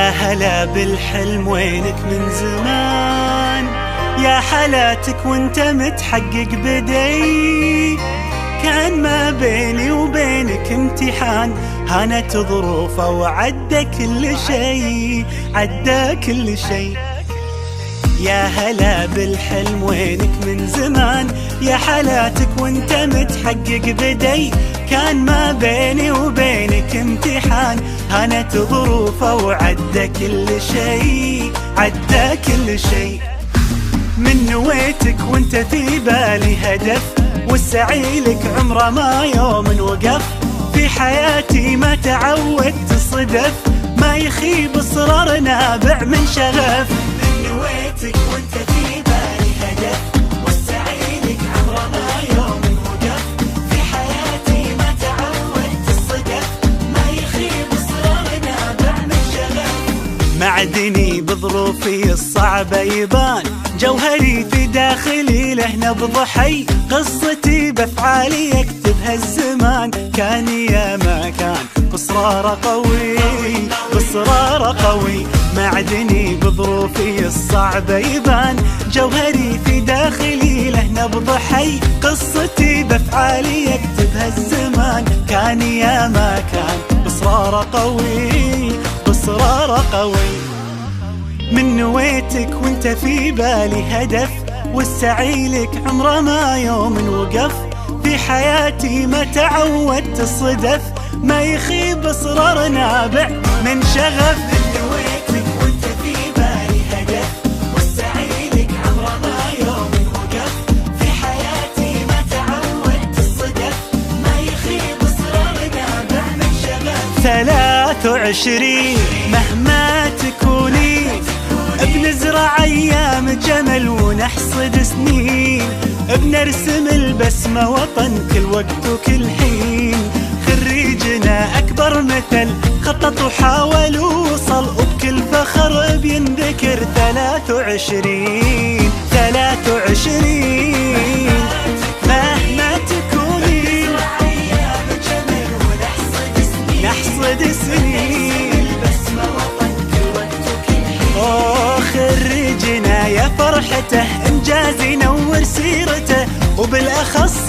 يا هلا بالحلم وينك من زمان، يا حالاتك وانت متحقق بدي. كان ما بيني وبينك امتحان، هانت ظروفه وعدى كل شي، عدى كل شي. يا هلا بالحلم وينك من زمان، يا حالاتك وانت متحقق بدي. كان ما بيني وبينك امتحان، هانت ظروفه وعدى كل شي، عدى كل شي. من نويتك وانت في بالي هدف، والسعي لك عمره ما يوم وقف. في حياتي ما تعودت صدف، ما يخيب اصرار نابع من شغف. من نويتك وانت في بالي هدف، والسعي لك عمره ما يوم وقف. في حياتي ما تعودت الصدف، ما يخيب اصرار نابع من شغف. معدني بظروفي الصعبة يبان، جوهري في داخلي له نبض حي. قصتي بافعالي يكتبها الزمان، كان يا ما كان بإصرار قوي، بإصرار قوي. معدني بظروفي الصعبة يبان، جوهري في داخلي له نبض حي. قصتي بافعالي يكتبها الزمان، كان يا ما كان بإصرار قوي، بإصرار قوي. من نويتك وانت في بالي هدف، والسعي لك عمره ما يوم وقف. في حياتي ما تعودت الصدف، ما يخيب اصرار نابع من شغف. من نويتك وانت في بالي هدف، والسعي لك عمره ما يوم وقف. في حياتي ما تعودت الصدف، ما يخيب اصرار نابع من شغف. 23 مهما تكوني، بنزرع ايام جمل ونحصد سنين. بنرسم البسمة وطن كل وقت وكل حين. خريجنا اكبر مثل خطط وحاول ووصل، وبكل فخر بينذكر 23 23. مهما تكوني نحصد سنين. خريجنا يا فرحته، انجاز ينور سيرته، وبالاخص